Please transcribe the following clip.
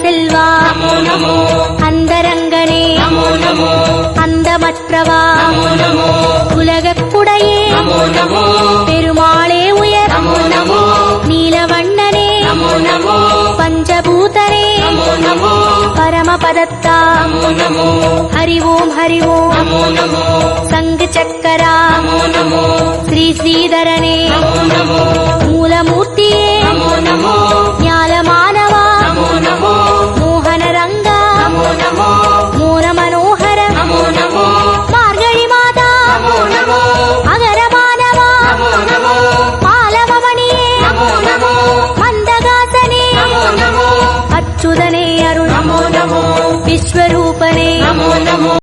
செல்வா அந்தரங்கனே அந்தமற்றவா உலகக்குடையே பெருமாளே உயர் நீலவண்ணனே பஞ்சபூதனே பரமபதத்தா ஹரிவோம் ஹரிவோம் சங்கு சக்கரா ஸ்ரீ ஸ்ரீதரனே